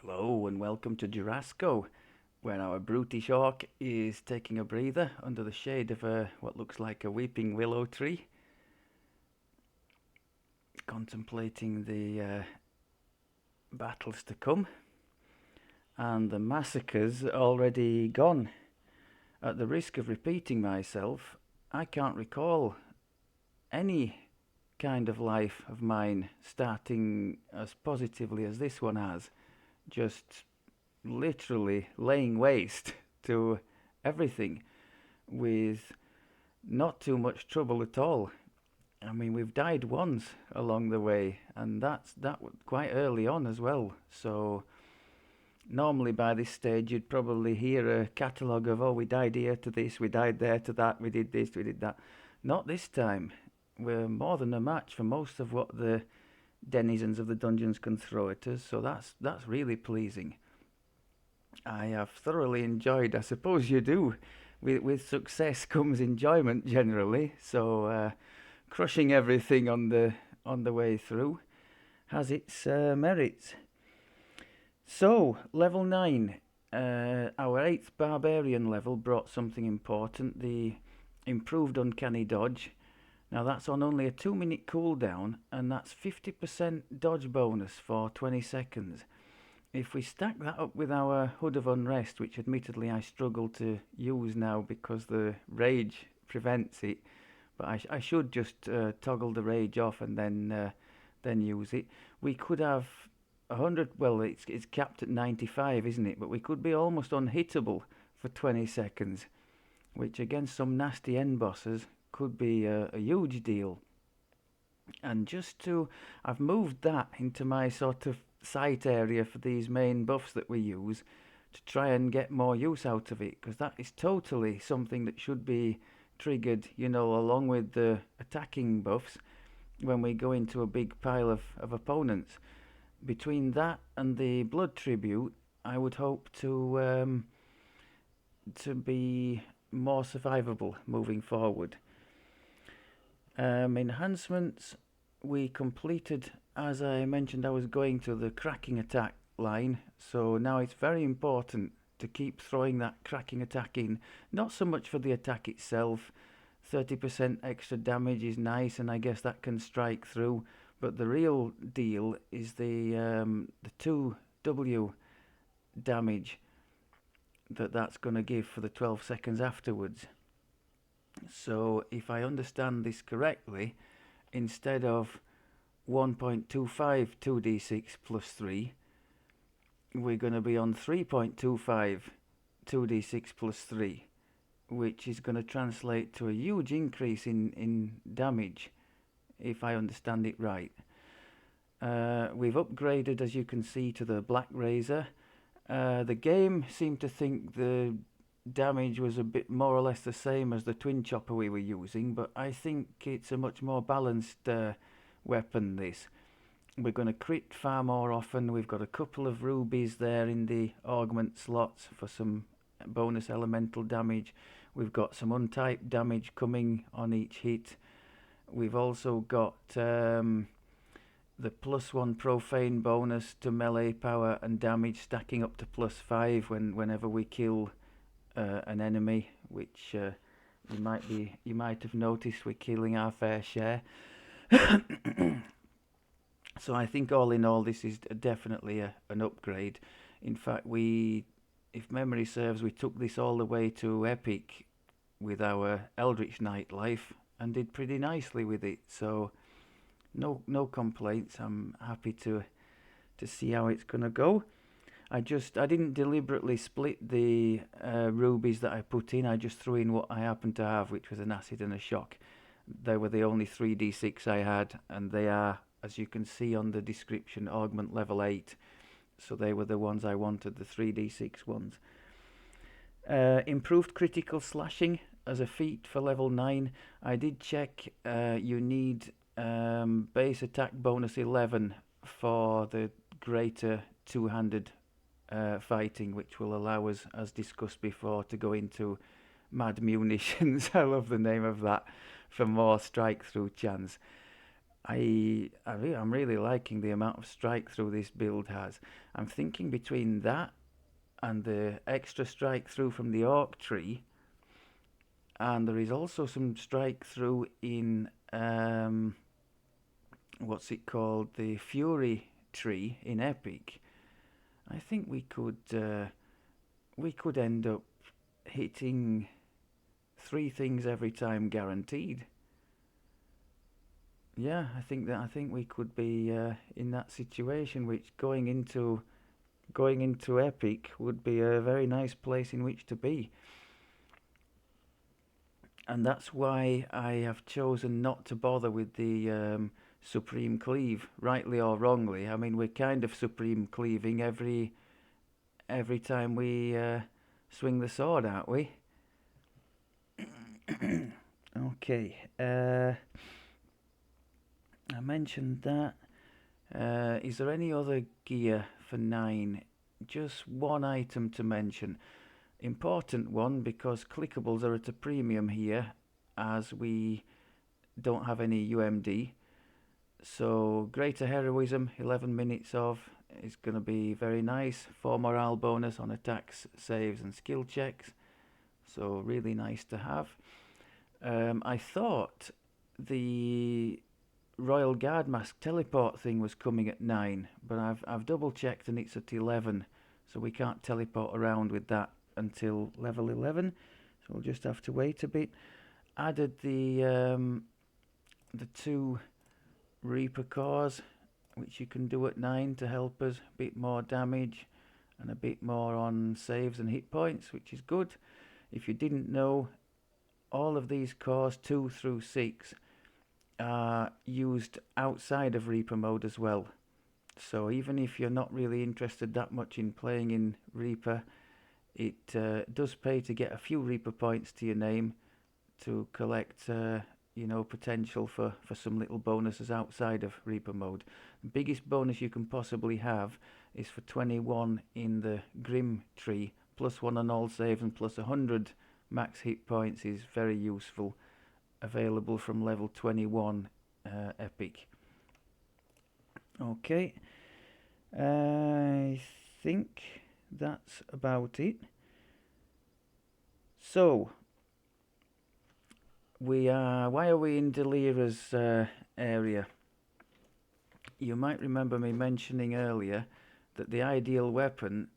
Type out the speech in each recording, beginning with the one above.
Hello and welcome to Jurasco, where our brutish orc is taking a breather under the shade of what looks like a weeping willow tree, contemplating the battles to come and the massacres already gone. At the risk of repeating myself, I can't recall any kind of life of mine starting as positively as this one has. Just literally laying waste to everything with not too much trouble at all. I mean, we've died once along the way, and that quite early on as well. So normally by this stage, you'd probably hear a catalogue of, oh, we died here to this, we died there to that, we did this, we did that. Not this time. We're more than a match for most of what the denizens of the dungeons can throw at us. So that's really pleasing. I have thoroughly enjoyed. I suppose you do. With success comes enjoyment generally. So crushing everything on the way through has its merits. So level 9, our 8th barbarian level brought something important: the improved uncanny dodge. Now that's on only a 2-minute cooldown, and that's 50% dodge bonus for 20 seconds. If we stack that up with our Hood of Unrest, which admittedly I struggle to use now because the rage prevents it, but I should just toggle the rage off and then use it. We could have 100. Well, it's capped at 95, isn't it? But we could be almost unhittable for 20 seconds, which against some nasty end bosses could be a huge deal. And I've moved that into my sort of sight area for these main buffs that we use to try and get more use out of it, because that is totally something that should be triggered, along with the attacking buffs when we go into a big pile of opponents. Between that and the blood tribute, I would hope to be more survivable moving forward. Enhancements, we completed, as I mentioned, I was going to the cracking attack line, so now it's very important to keep throwing that cracking attack in. Not so much for the attack itself. 30% extra damage is nice, and I guess that can strike through, but the real deal is the 2W damage that's going to give for the 12 seconds afterwards. So if I understand this correctly, instead of 1.25 2d6 plus 3, we're going to be on 3.25 2d6 plus 3, which is going to translate to a huge increase in damage, if I understand it right. We've upgraded, as you can see, to the Black Razor. The game seemed to think the damage was a bit more or less the same as the twin chopper we were using, but I think it's a much more balanced weapon, this. We're going to crit far more often. We've got a couple of rubies there in the augment slots for some bonus elemental damage. We've got some untyped damage coming on each hit. We've also got the +1 profane bonus to melee power and damage, stacking up to +5 whenever we kill an enemy, which you might have noticed we're killing our fair share. So I think all in all, this is definitely an upgrade. In fact, if memory serves, we took this all the way to epic with our Eldritch Knight life and did pretty nicely with it. So no complaints. I'm happy to see how it's gonna go. I didn't deliberately split the rubies that I put in. I just threw in what I happened to have, which was an acid and a shock. They were the only 3d6 I had, and they are, as you can see on the description, augment level 8. So they were the ones I wanted, the 3d6 ones. Improved critical slashing as a feat for level 9. I did check, you need base attack bonus 11 for the greater two-handed fighting, which will allow us, as discussed before, to go into mad munitions. I love the name of that, for more strike through chance. I'm really liking the amount of strike through this build has. I'm thinking between that and the extra strike through from the Orc tree, and there is also some strike through in what's it called, the Fury tree in Epic. I think we could end up hitting 3 things every time guaranteed. Yeah, I think we could be in that situation, which going into Epic would be a very nice place in which to be. And that's why I have chosen not to bother with the Supreme Cleave, rightly or wrongly. I mean, we're kind of Supreme Cleaving every time we swing the sword, aren't we? Okay. I mentioned that. Is there any other gear for 9? Just one item to mention. Important one, because clickables are at a premium here, as we don't have any UMD. So greater heroism, 11 minutes of, is going to be very nice. 4 morale bonus on attacks, saves and skill checks. So really nice to have. I thought the Royal Guard Mask teleport thing was coming at 9, but I've double checked and it's at 11, so we can't teleport around with that until level 11, so we'll just have to wait a bit. Added the 2 Reaper cores, which you can do at 9 to help us, a bit more damage and a bit more on saves and hit points, which is good. If you didn't know, all of these cores 2 through 6 are used outside of Reaper mode as well. So even if you're not really interested that much in playing in Reaper, it does pay to get a few Reaper points to your name to collect potential for some little bonuses outside of Reaper mode. The biggest bonus you can possibly have is for 21 in the Grim tree, +1 on all saves and +100 max hit points is very useful. Available from level 21 Epic. Okay, I think that's about it. So why are we in Delera's area? You might remember me mentioning earlier that the ideal weapon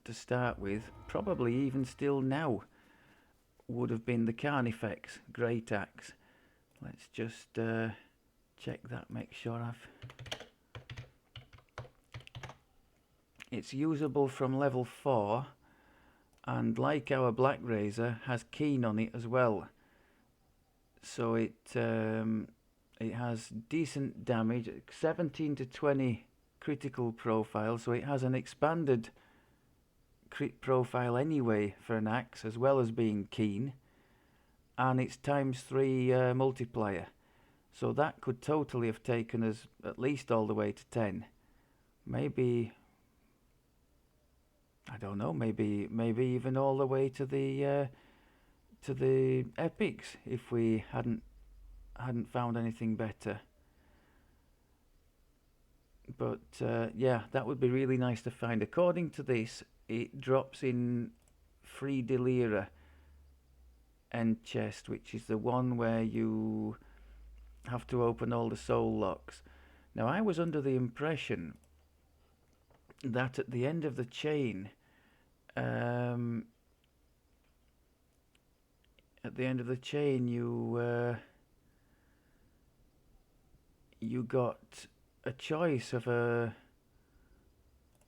to start with, probably even still now, would have been the Carnifex Great Axe. Let's just check that, make sure it's usable from level 4, and like our Black Razor, has Keen on it as well. So it has decent damage, 17 to 20 critical profile, so it has an expanded crit profile anyway for an axe, as well as being Keen, and it's ×3 multiplier, so that could totally have taken us at least all the way to 10. Maybe, I don't know, maybe even all the way to the epics if we hadn't found anything better. But yeah, that would be really nice to find. According to this, it drops in free Delera end chest, which is the one where you have to open all the soul locks. Now, I was under the impression that at the end of the chain, you got a choice of a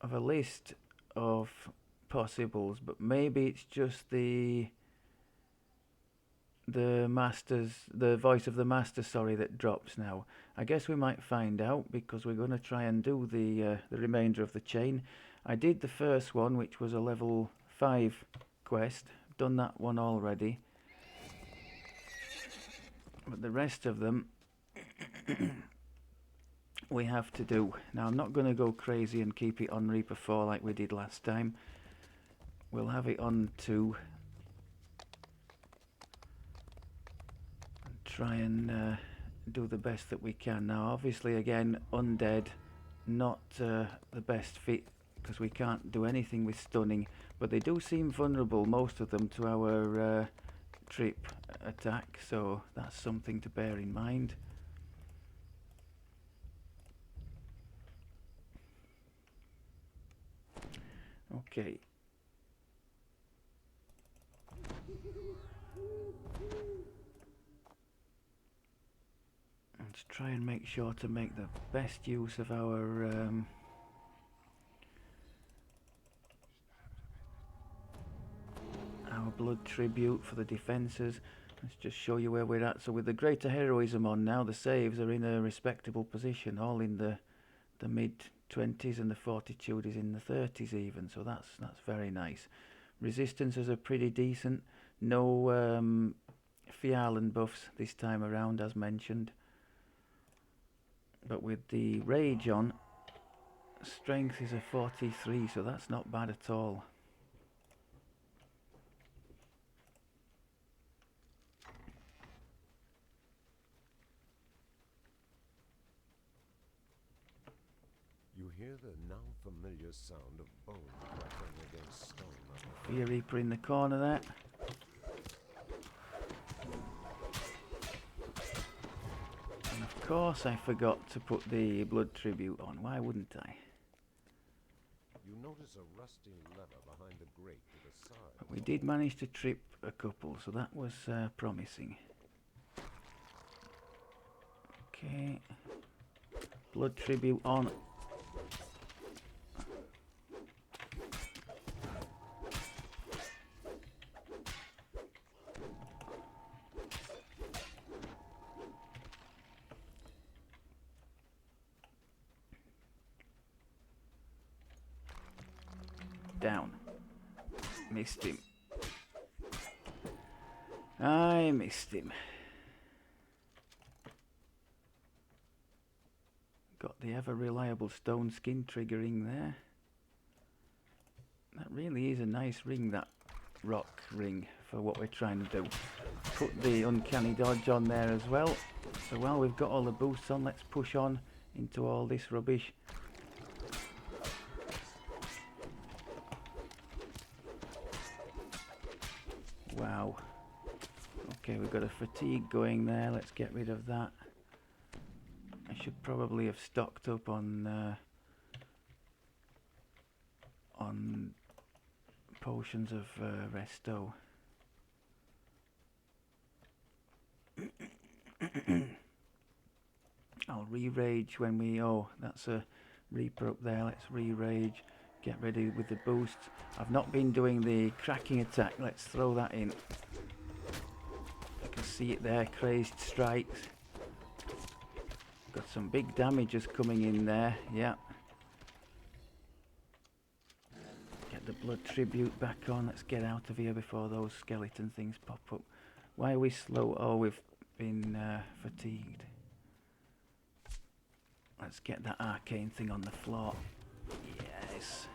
list of possibles, but maybe it's just the voice of the master, sorry, that drops now. I guess we might find out, because we're going to try and do the remainder of the chain. I did the first one, which was a level 5 quest. Done that one already, but the rest of them we have to do. Now, I'm not going to go crazy and keep it on Reaper 4 like we did last time. We'll have it on 2 and try and do the best that we can. Now obviously again, undead, not the best fit, because we can't do anything with stunning, but they do seem vulnerable, most of them, to our trip attack, so that's something to bear in mind. Okay. Let's try and make sure to make the best use of our blood tribute for the defences. Let's just show you where we're at. So with the greater heroism on now, the saves are in a respectable position, all in the mid-20s, and the fortitude is in the 30s even, so that's very nice. Resistances are pretty decent. No Fialan buffs this time around, as mentioned. But with the rage on, strength is a 43, so that's not bad at all. You hear the now familiar sound of bone cracking against stone. Fear Reaper in the corner there. And of course I forgot to put the blood tribute on. Why wouldn't I? You notice a rusty lever behind the grate to the side. But we did manage to trip a couple, so that was promising. Okay. Blood tribute on. Down. Missed him. I missed him. Got the ever reliable stone skin triggering there. That really is a nice ring, that rock ring, for what we're trying to do. Put the uncanny dodge on there as well. So while we've got all the boosts on, let's push on into all this rubbish. Wow. Okay, we've got a fatigue going there. Let's get rid of that. I should probably have stocked up on potions of resto. I'll re-rage when we... Oh, that's a Reaper up there. Let's re-rage. Get ready with the boost. I've not been doing the cracking attack. Let's throw that in. You can see it there. Crazed strikes. Got some big damages coming in there. Yeah. Get the blood tribute back on. Let's get out of here before those skeleton things pop up. Why are we slow? Oh, we've been fatigued. Let's get that arcane thing on the floor. Yes.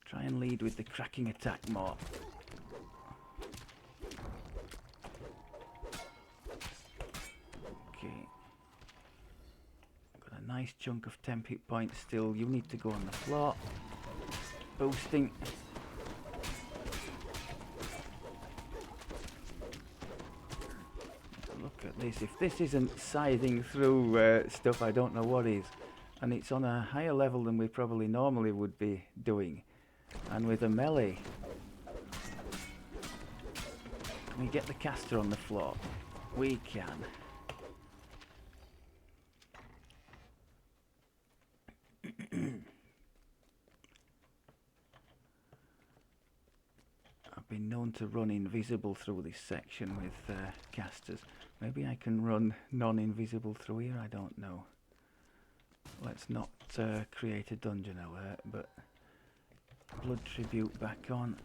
Try and lead with the cracking attack more. Okay. Got a nice chunk of temp hit points still. You need to go on the floor. Boosting. Look at this. If this isn't scything through stuff, I don't know what is. And it's on a higher level than we probably normally would be doing. And with a melee. Can we get the caster on the floor? We can. I've been known to run invisible through this section with casters. Maybe I can run non-invisible through here, I don't know. Let's not create a dungeon alert, but blood tribute back on.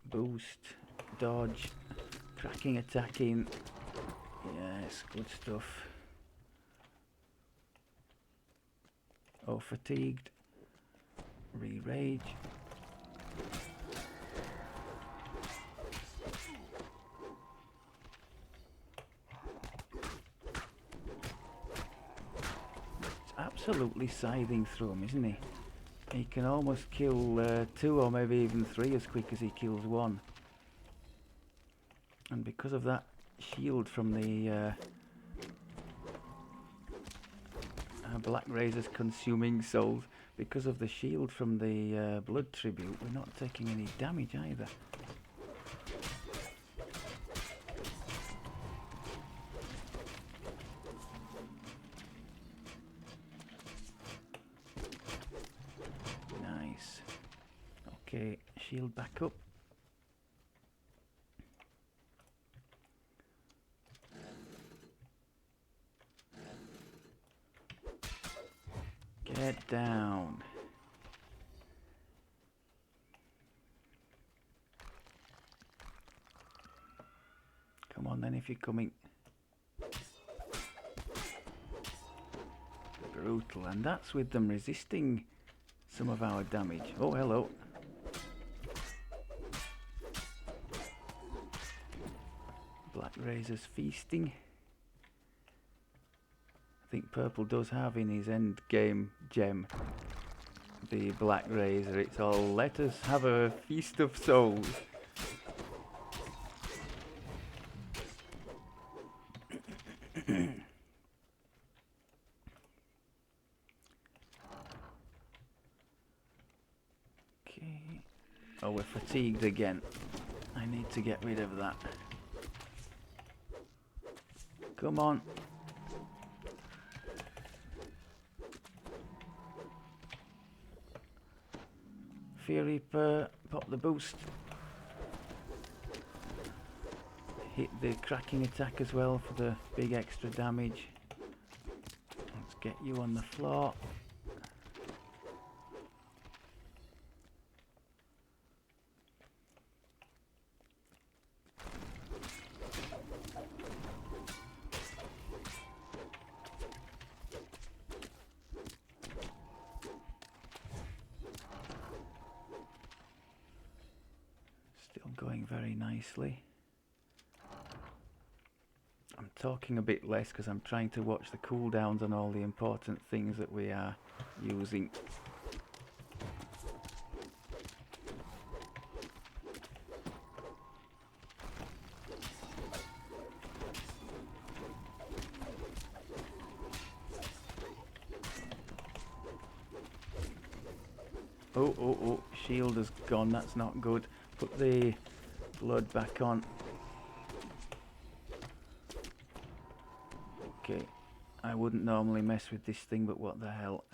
Boost, dodge, cracking attacking. Yes, good stuff. Oh, fatigued. Re-rage. Absolutely scything through him, isn't he? He can almost kill 2 or maybe even 3 as quick as he kills 1. And because of that shield from the Black Razor's consuming souls, because of the shield from the blood tribute, we're not taking any damage either. Nice. Okay, shield back up. Get down. Come on then if you're coming. Brutal, and that's with them resisting some of our damage. Oh, hello. Black Razor's feasting. I think Purple does have in his end game gem the Black Razor. It's all, let us have a feast of souls. Okay. Oh, we're fatigued again. I need to get rid of that. Come on. Fear Reaper, pop the boost. Hit the cracking attack as well for the big extra damage. Let's get you on the floor. Going very nicely. I'm talking a bit less because I'm trying to watch the cooldowns on all the important things that we are using. Oh, shield has gone, that's not good. Put the blood back on. Okay, I wouldn't normally mess with this thing, but what the hell.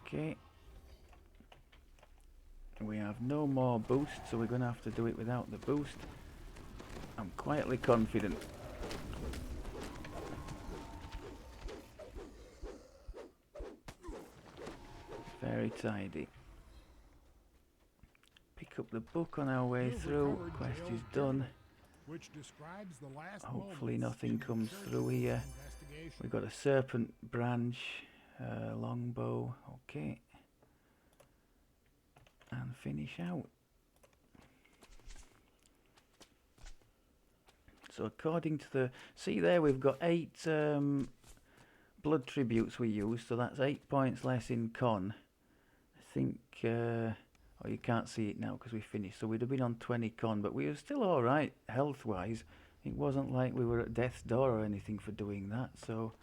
Okay. We have no more boost, so we're going to have to do it without the boost. I'm quietly confident. Very tidy. Pick up the book on our way through. Quest is done. Which describes the last Hopefully nothing comes through here. We've got a serpent branch, longbow. Okay. And finish out. So according to the... See there, we've got 8 blood tributes we used, so that's 8 points less in con. I think... oh, you can't see it now because we finished, so we'd have been on 20 con, but we were still alright health-wise. It wasn't like we were at death's door or anything for doing that, so...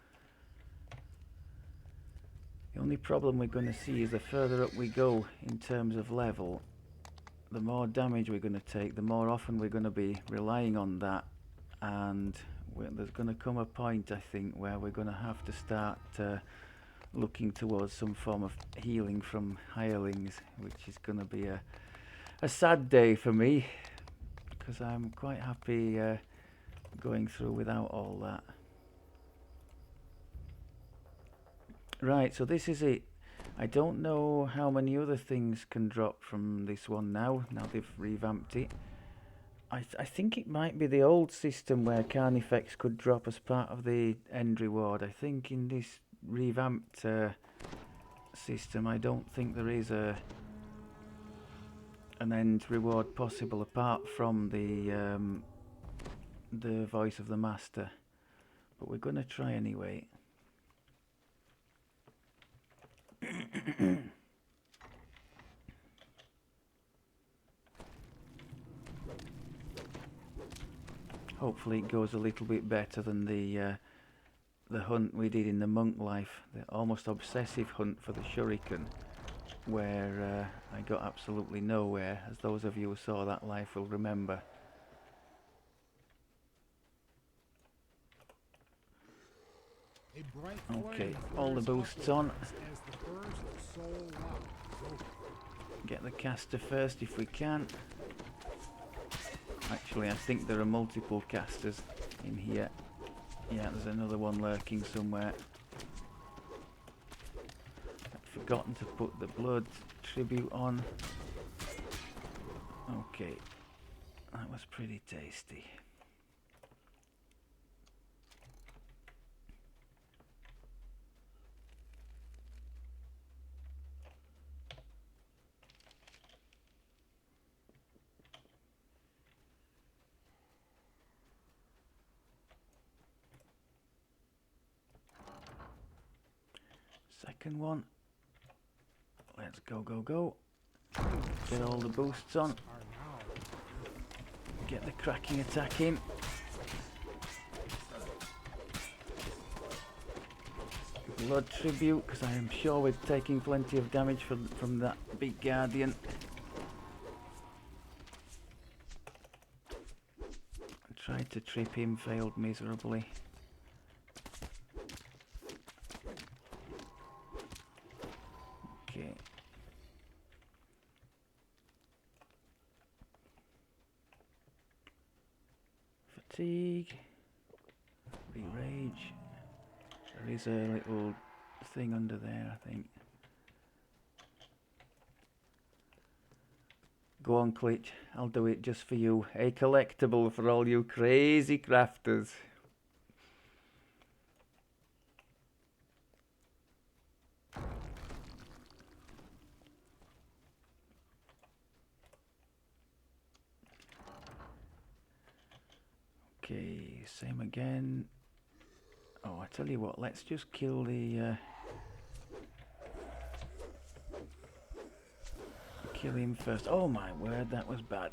The only problem we're going to see is the further up we go in terms of level, the more damage we're going to take, the more often we're going to be relying on that, and there's going to come a point, I think, where we're going to have to start looking towards some form of healing from hirelings, which is going to be a sad day for me, because I'm quite happy going through without all that. Right, so this is it. I don't know how many other things can drop from this one now they've revamped it. I think it might be the old system where Carnifex could drop as part of the end reward. I think in this revamped system, I don't think there is an end reward possible apart from the voice of the master. But we're going to try anyway. Hopefully it goes a little bit better than the hunt we did in the monk life, the almost obsessive hunt for the shuriken, where I got absolutely nowhere, as those of you who saw that life will remember. A bright Okay, flame all the flares boosts upward on. as the first soul lock is opened. Get the caster first if we can. Actually, I think there are multiple casters in here. Yeah, there's another one lurking somewhere. I've forgotten to put the blood tribute on. Okay, that was pretty tasty. Second one. Let's go, go, go. Get all the boosts on. Are now Get the cracking attack in. Blood tribute, because I am sure we're taking plenty of damage from that big guardian. I tried to trip him, failed miserably. Okay. Fatigue. Re-rage. There is a little thing under there, I think. Go on, Klitsch. I'll do it just for you. A collectible for all you crazy crafters. Okay, same again. Oh, I tell you what, let's just kill the... kill him first. Oh my word, that was bad.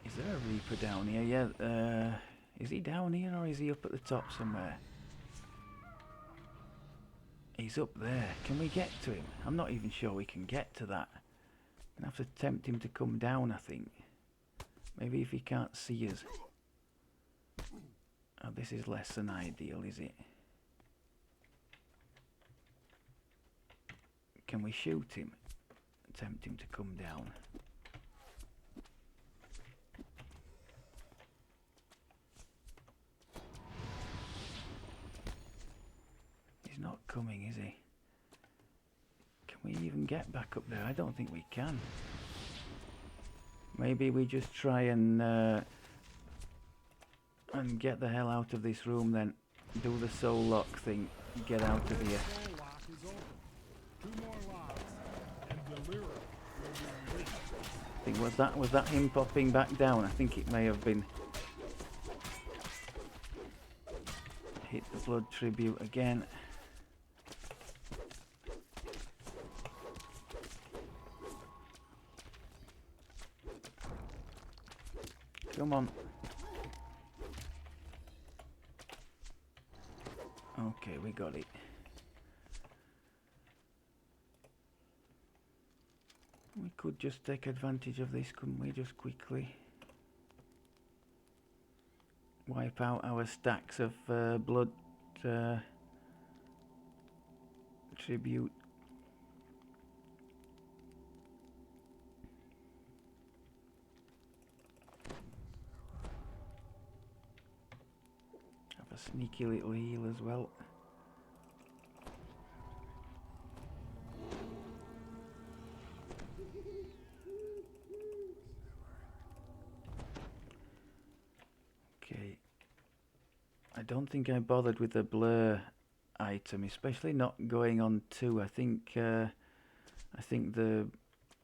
Is there a Reaper down here? Yeah, is he down here or is he up at the top somewhere? He's up there. Can we get to him? I'm not even sure we can get to that. I'm gonna have to tempt him to come down, I think. Maybe if he can't see us. Oh, this is less than ideal, is it? Can we shoot him? Tempt him to come down. He's not coming, is he? Can we even get back up there? I don't think we can. Maybe we just try and get the hell out of this room then. Do the soul lock thing. Get out of here. soul lock is open. 2 more locks, and Delera will be released. I think was that him popping back down? I think it may have been. Hit the blood tribute again. Come on. Okay, we got it. We could just take advantage of this, couldn't we? Just quickly wipe out our stacks of blood tribute. Have a sneaky little heal as well. Okay. I don't think I bothered with the blur item, especially not going on 2. I think the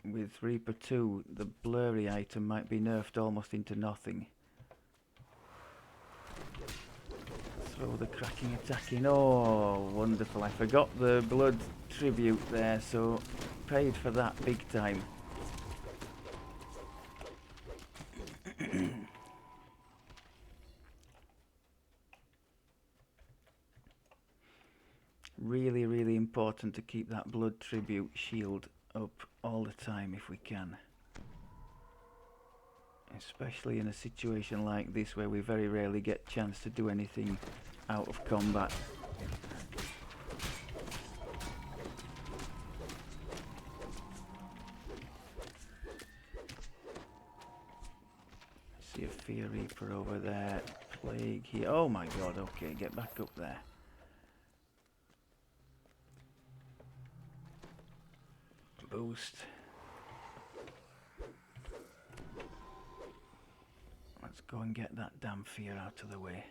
with Reaper 2 the blurry item might be nerfed almost into nothing. Throw the cracking attack in. Oh, wonderful. I forgot the blood tribute there, so paid for that big time. Really, really important to keep that blood tribute shield up all the time if we can. Especially in a situation like this where we very rarely get chance to do anything out of combat. See a Fear Reaper over there. Plague here. Oh my god, okay, get back up there. Boost. Let's go and get that damn fear out of the way.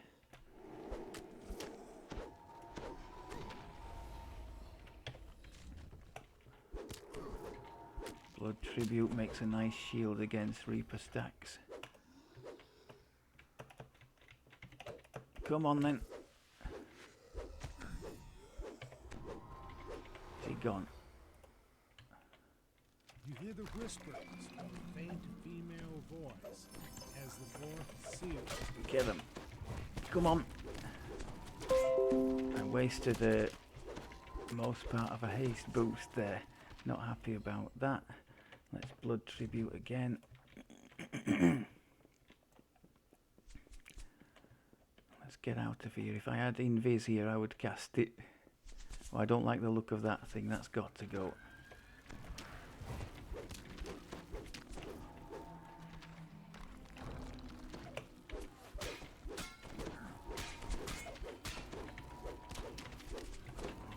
Blood Tribute makes a nice shield against Reaper stacks. Come on then. Is he gone? You hear the whispers of a faint female voice as the fourth seal. Get him. Come on. I wasted the most part of a haste boost there. Not happy about that. Let's Blood Tribute again. Let's get out of here. If I had Invis here, I would cast it. Oh, I don't like the look of that thing. That's got to go.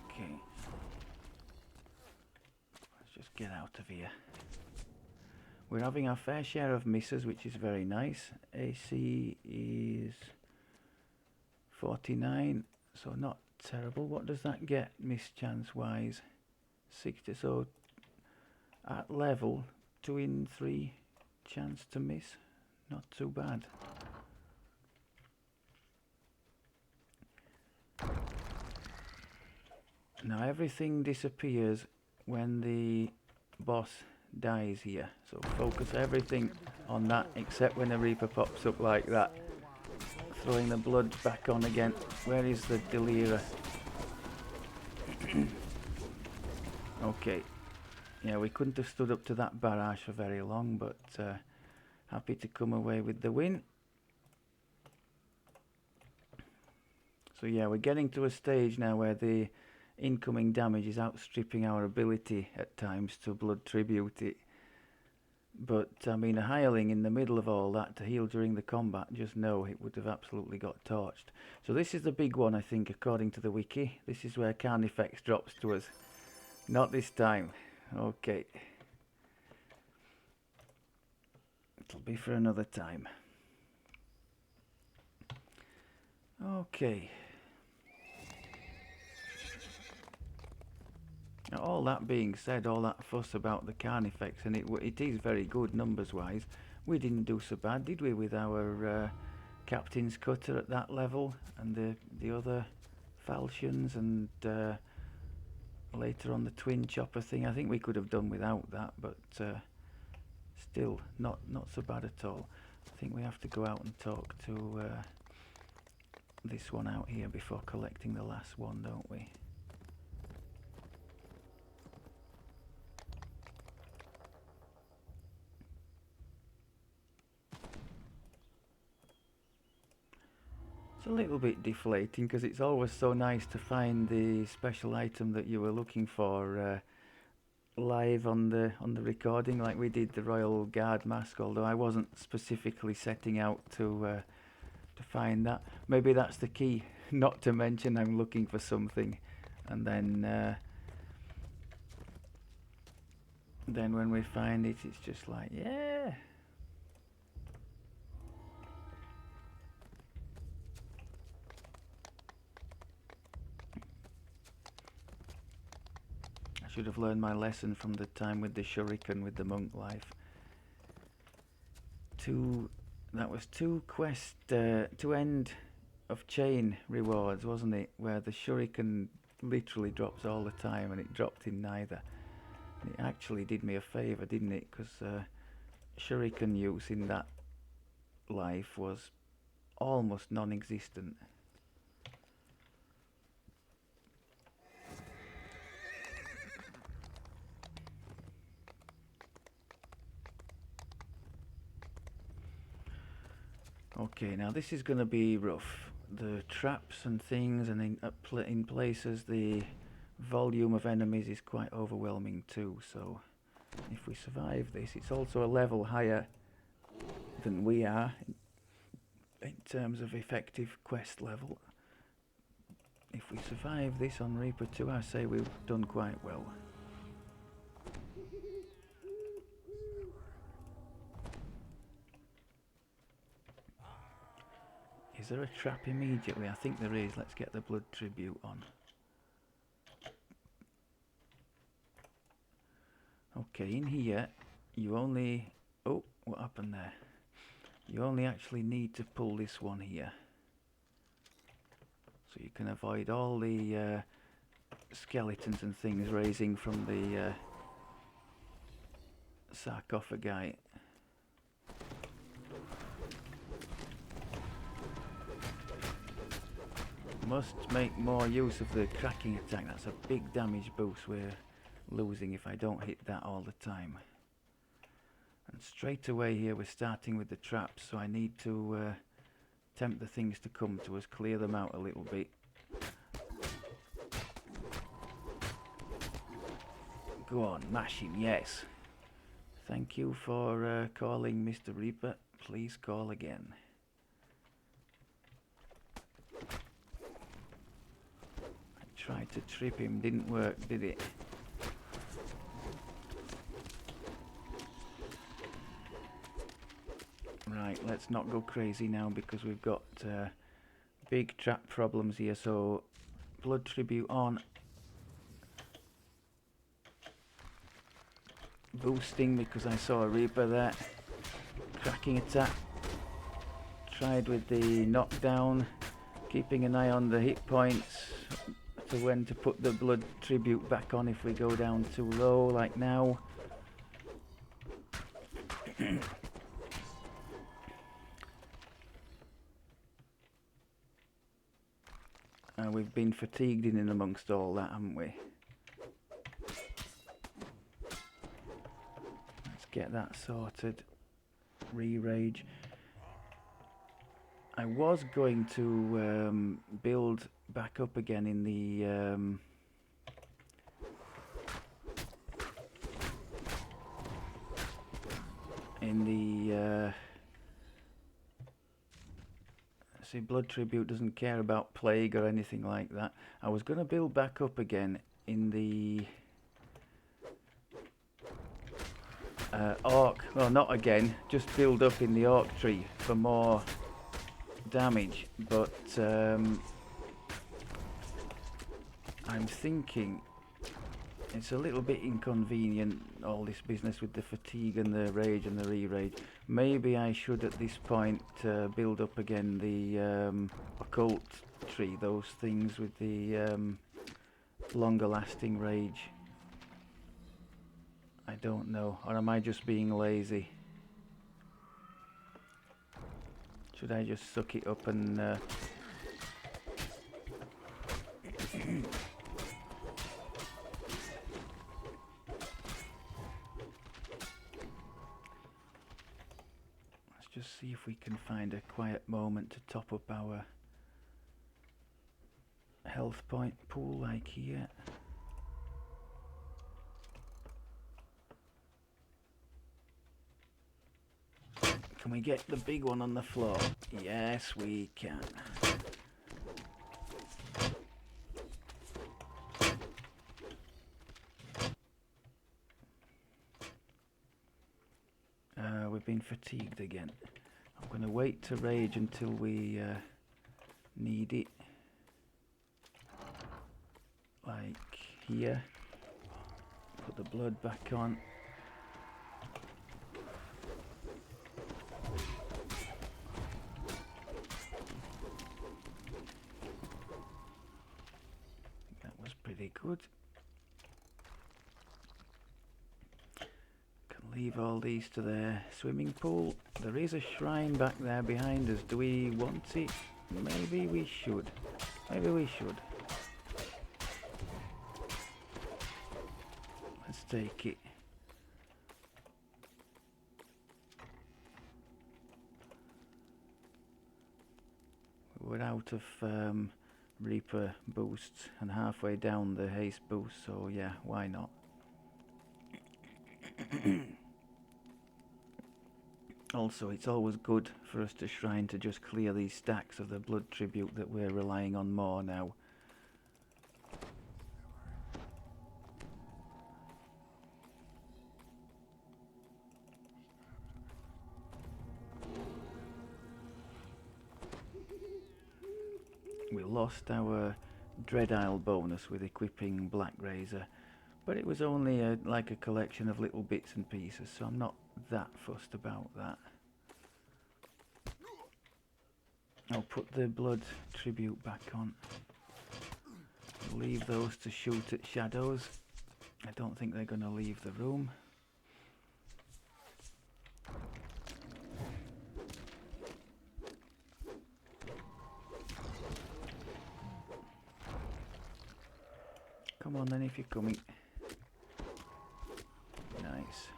Okay. Let's just get out of here. We're having our fair share of misses, which is very nice. AC is 49, so not terrible. What does that get miss chance wise? 60, so at level 2 in 3 chance to miss. Not too bad. Now everything disappears when the boss dies here, so focus everything on that except when a Reaper pops up like that. Throwing the blood back on again. Where is the Delera? Okay. Yeah, we couldn't have stood up to that barrage for very long, but happy to come away with the win. So yeah, we're getting to a stage now where the incoming damage is outstripping our ability at times to blood tribute it. But I mean, a hireling in the middle of all that to heal during the combat, just know it would have absolutely got torched. So this is the big one, I think, according to the wiki. This is where Carnifex drops to us. Not this time. Okay. It'll be for another time. Okay. Now, all that being said, all that fuss about the Carnifex, and it is very good numbers-wise. We didn't do so bad, did we, with our Captain's Cutter at that level, and the other falchions, and later on the twin chopper thing. I think we could have done without that, but still not so bad at all. I think we have to go out and talk to this one out here before collecting the last one, don't we? It's a little bit deflating because it's always so nice to find the special item that you were looking for live on the recording, like we did the Royal Guard mask. Although I wasn't specifically setting out to find that. Maybe that's the key, not to mention I'm looking for something, and then when we find it, it's just like, yeah. should have learned my lesson from the time with the shuriken with the monk life. That was two end of chain rewards, wasn't it? Where the shuriken literally drops all the time, and it dropped in neither. And it actually did me a favour, didn't it? Because shuriken use in that life was almost non-existent. Okay, now this is going to be rough. The traps and things, and in places the volume of enemies is quite overwhelming too. So if we survive this, it's also a level higher than we are in terms of effective quest level. If we survive this on Reaper 2, I say we've done quite well. Is there a trap immediately? I think there is. Let's get the blood tribute on. Okay, in here, you only... Oh, what happened there? You only actually need to pull this one here. So you can avoid all the skeletons and things raising from the sarcophagi. Must make more use of the cracking attack. That's a big damage boost we're losing if I don't hit that all the time. And straight away here we're starting with the traps, so I need to tempt the things to come to us, clear them out a little bit. Go on, mash him, yes. Thank you for calling, Mr. Reaper. Please call again. I tried to trip him, didn't work, did it? Right, let's not go crazy now because we've got big trap problems here, so blood tribute on. Boosting because I saw a Reaper there. Cracking attack. Tried with the knockdown. Keeping an eye on the hit points to when to put the blood tribute back on if we go down too low, like now. We've been fatigued in and amongst all that, haven't we? Let's get that sorted. Re-rage. I was going to build back up again in the see, blood tribute doesn't care about plague or anything like that. I was going to build back up again in the orc. Well, not again, just build up in the orc tree for more damage, but I'm thinking it's a little bit inconvenient, all this business with the fatigue and the rage and the re-rage. Maybe I should at this point build up again the occult tree, those things with the longer lasting rage. I don't know, or am I just being lazy? Should I just suck it up and let's just see if we can find a quiet moment to top up our health point pool, like here. Can we get the big one on the floor? Yes, we can. We've been fatigued again. I'm going to wait to rage until we need it. Like here. Put the blood back on. That was pretty good. Can leave all these to the swimming pool. There is a shrine back there behind us. Do we want it? Maybe we should. Maybe we should. Let's take it. We're out of Reaper boosts and halfway down the haste boost, so yeah, why not? Also, it's always good for us to shrine to just clear these stacks of the blood tribute that we're relying on more now. We lost our Dread Isle bonus with equipping Black Razor, but it was only like a collection of little bits and pieces, so I'm not that fussed about that. I'll put the blood tribute back on. Leave those to shoot at shadows. I don't think they're going to leave the room. Come on then if you're coming. Nice.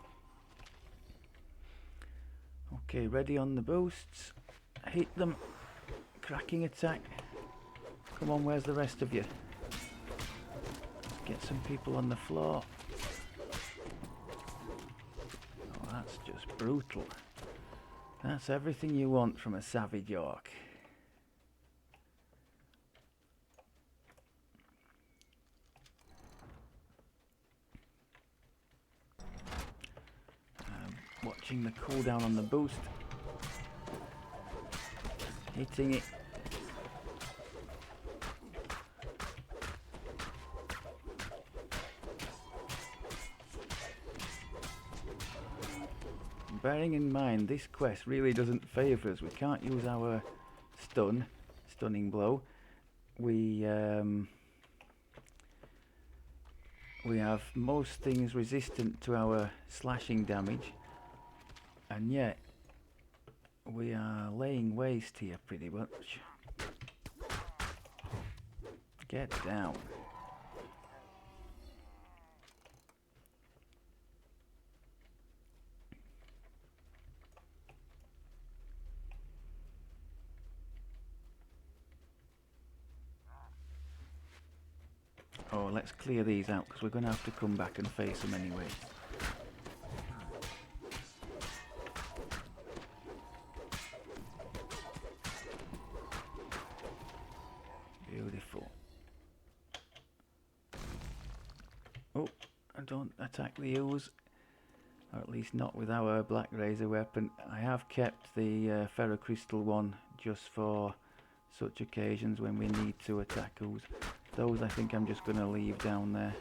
Okay, ready on the boosts. Hit them. Cracking attack. Come on, where's the rest of you? Get some people on the floor. Oh, that's just brutal. That's everything you want from a savage orc. Watching the cooldown on the boost. Hitting it. Bearing in mind this quest really doesn't favour us. We can't use our stunning blow. We have most things resistant to our slashing damage, and yet we are laying waste here pretty much. Get down. Oh, let's clear these out because we're going to have to come back and face them anyway. Beautiful. Oh, I don't attack the ooze, or at least not with our Black Razor weapon. I have kept the ferrocrystal one just for such occasions when we need to attack ooze. Those I think I'm just going to leave down there.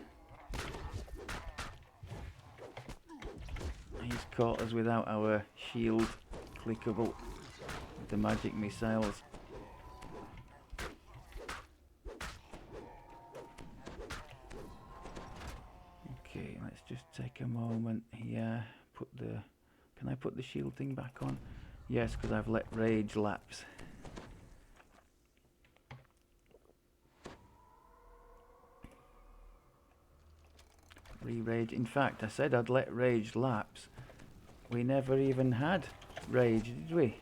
He's caught us without our shield clickable with the magic missiles. Okay, let's just take a moment here. Can I put the shield thing back on? Yes, because I've let rage lapse. Re-rage. In fact, I said I'd let rage lapse. We never even had rage, did we?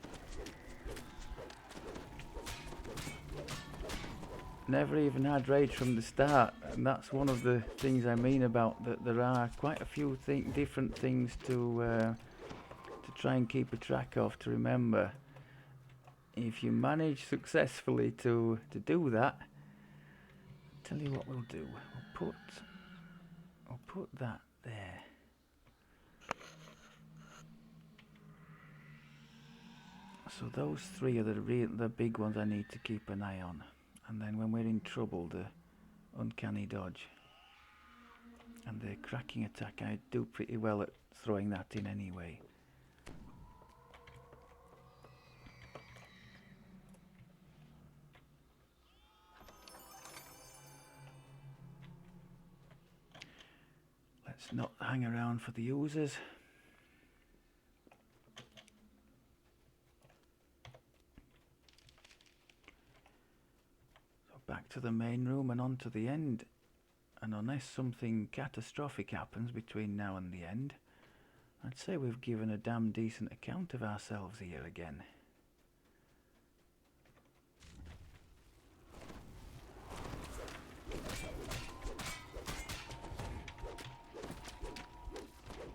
Never even had rage from the start, and that's one of the things I mean about that. There are quite a few different things to try and keep a track of, to remember. If you manage successfully to do that, I'll tell you what we'll do. I'll put that there. So those three are the big ones I need to keep an eye on. And then when we're in trouble, the uncanny dodge. And the cracking attack, I do pretty well at throwing that in anyway. Let's not hang around for the users. So back to the main room and on to the end. And unless something catastrophic happens between now and the end, I'd say we've given a damn decent account of ourselves here again.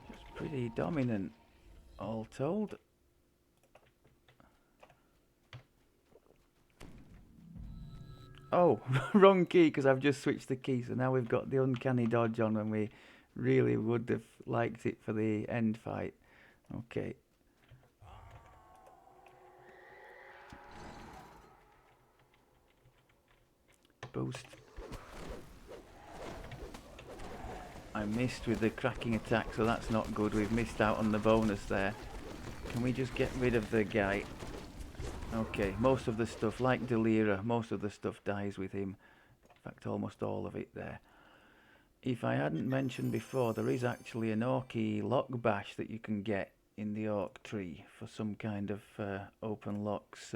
Just pretty dominant, all told. Oh, wrong key, because I've just switched the key, so now we've got the uncanny dodge on when we really would have liked it for the end fight. Okay. Boost. I missed with the cracking attack, so that's not good. We've missed out on the bonus there. Can we just get rid of the guy? Okay, most of the stuff, like Delera, most of the stuff dies with him. In fact, almost all of it there. If I hadn't mentioned before, there is actually an Orky lock bash that you can get in the Orc tree for some kind of open locks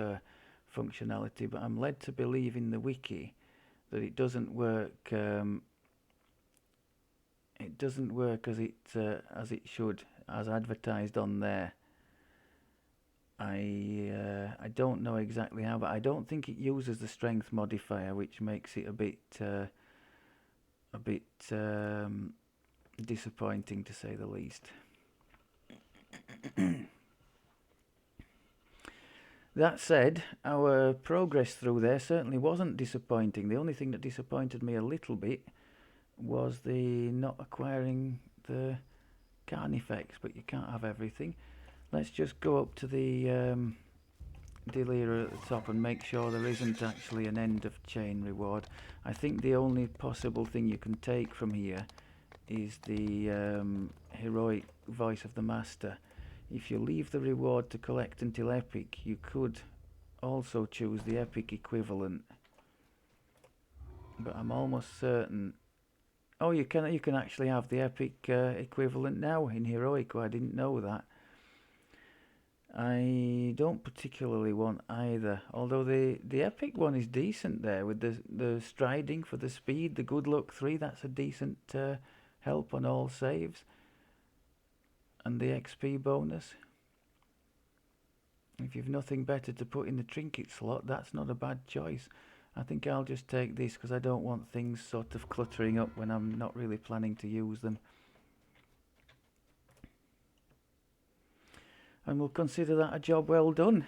functionality, but I'm led to believe in the wiki that it doesn't work. It doesn't work as it should, as advertised on there. I don't know exactly how, but I don't think it uses the strength modifier, which makes it a bit disappointing, to say the least. That said, our progress through there certainly wasn't disappointing. The only thing that disappointed me a little bit was the not acquiring the Carnifex, but you can't have everything. Let's just go up to the Delera at the top and make sure there isn't actually an end of chain reward. I think the only possible thing you can take from here is the heroic voice of the master. If you leave the reward to collect until epic, you could also choose the epic equivalent. But I'm almost certain. Oh, you can actually have the epic equivalent now in heroic. Oh, I didn't know that. I don't particularly want either, although the epic one is decent there with the striding for the speed, the good luck 3, that's a decent help on all saves, and the XP bonus. If you've nothing better to put in the trinket slot, that's not a bad choice. I think I'll just take this because I don't want things sort of cluttering up when I'm not really planning to use them. And we'll consider that a job well done.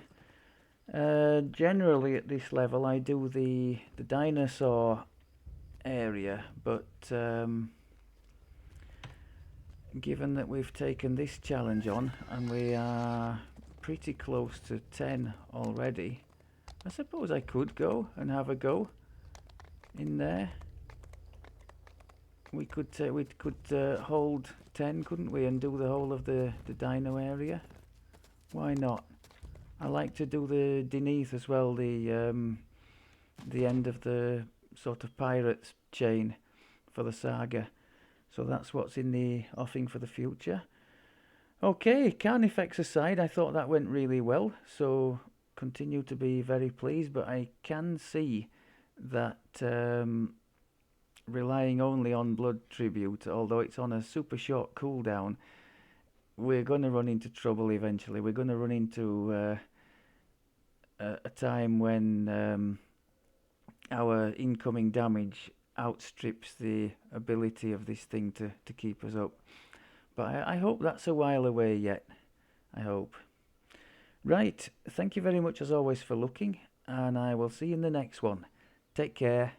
Generally at this level I do the dinosaur area, but given that we've taken this challenge on and we are pretty close to 10 already, I suppose I could go and have a go in there. We could hold 10, couldn't we, and do the whole of the dino area? Why not? I like to do the Denith as well, the end of the sort of pirates chain for the saga. So that's what's in the offing for the future. Okay, Carnifex aside, I thought that went really well, so continue to be very pleased, but I can see that relying only on blood tribute, although it's on a super short cooldown, we're going to run into trouble eventually. We're going to run into a time when our incoming damage outstrips the ability of this thing to keep us up. But I hope that's a while away yet. I hope. Right, thank you very much as always for looking, and I will see you in the next one. Take care.